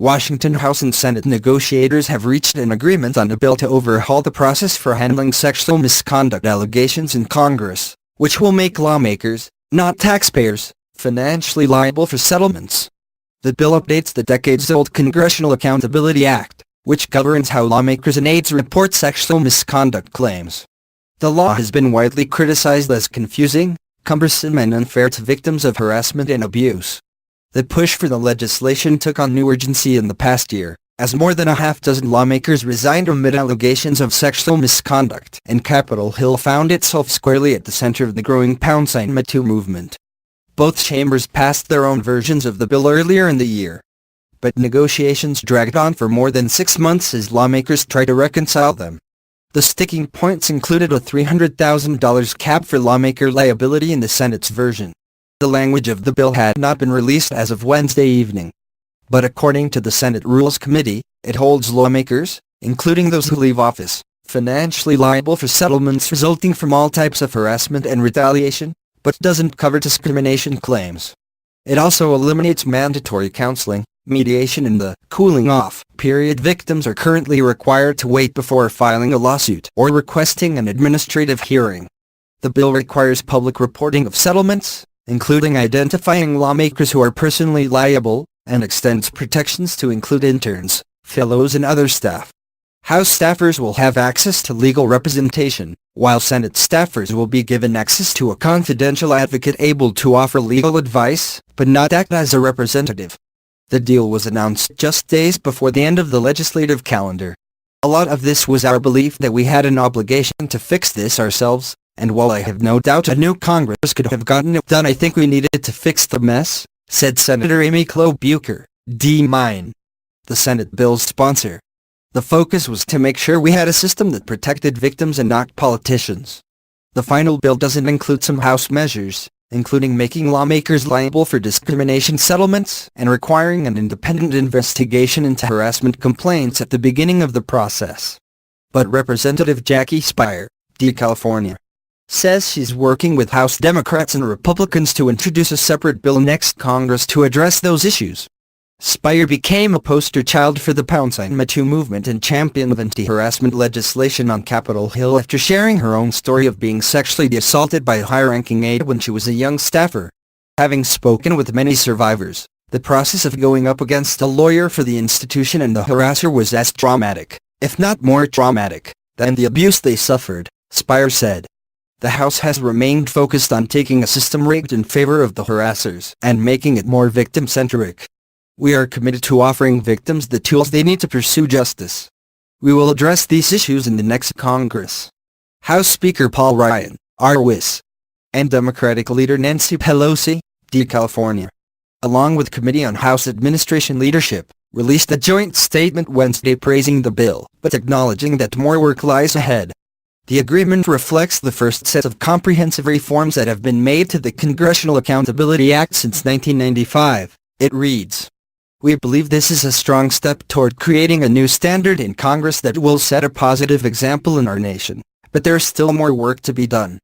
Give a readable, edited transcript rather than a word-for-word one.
Washington House and Senate negotiators have reached an agreement on a bill to overhaul the process for handling sexual misconduct allegations in Congress, which will make lawmakers, not taxpayers, financially liable for settlements. The bill updates the decades-old Congressional Accountability Act, which governs how lawmakers and aides report sexual misconduct claims. The law has been widely criticized as confusing, cumbersome and unfair to victims of harassment and abuse. The push for the legislation took on new urgency in the past year, as more than a half-dozen lawmakers resigned amid allegations of sexual misconduct, and Capitol Hill found itself squarely at the center of the growing #Me Too movement. Both chambers passed their own versions of the bill earlier in the year. But negotiations dragged on for more than 6 months as lawmakers tried to reconcile them. The sticking points included a $300,000 cap for lawmaker liability in the Senate's version. The language of the bill had not been released as of Wednesday evening. But according to the Senate Rules Committee, it holds lawmakers, including those who leave office, financially liable for settlements resulting from all types of harassment and retaliation, but doesn't cover discrimination claims. It also eliminates mandatory counseling, mediation and the cooling-off period victims are currently required to wait before filing a lawsuit or requesting an administrative hearing. The bill requires public reporting of settlements, including identifying lawmakers who are personally liable, and extends protections to include interns, fellows and other staff. House staffers will have access to legal representation, while Senate staffers will be given access to a confidential advocate able to offer legal advice, but not act as a representative. The deal was announced just days before the end of the legislative calendar. A lot of this was our belief that we had an obligation to fix this ourselves, and while I have no doubt a new Congress could have gotten it done, I think we needed to fix the mess, said Senator Amy Klobuchar, D-Mine, the Senate bill's sponsor. The focus was to make sure we had a system that protected victims and not politicians. The final bill doesn't include some House measures, including making lawmakers liable for discrimination settlements and requiring an independent investigation into harassment complaints at the beginning of the process. But Representative Jackie Speier, D. California, says she's working with House Democrats and Republicans to introduce a separate bill next Congress to address those issues. Speier became a poster child for the #Me Too movement and champion of anti-harassment legislation on Capitol Hill after sharing her own story of being sexually assaulted by a high-ranking aide when she was a young staffer. Having spoken with many survivors, the process of going up against a lawyer for the institution and the harasser was as traumatic, if not more traumatic, than the abuse they suffered, Speier said. The House has remained focused on taking a system rigged in favor of the harassers and making it more victim-centric. We are committed to offering victims the tools they need to pursue justice. We will address these issues in the next Congress. House Speaker Paul Ryan, R.W.I.S., and Democratic Leader Nancy Pelosi, D. California, along with Committee on House Administration Leadership, released a joint statement Wednesday praising the bill, but acknowledging that more work lies ahead. The agreement reflects the first set of comprehensive reforms that have been made to the Congressional Accountability Act since 1995, it reads. We believe this is a strong step toward creating a new standard in Congress that will set a positive example in our nation, but there's still more work to be done.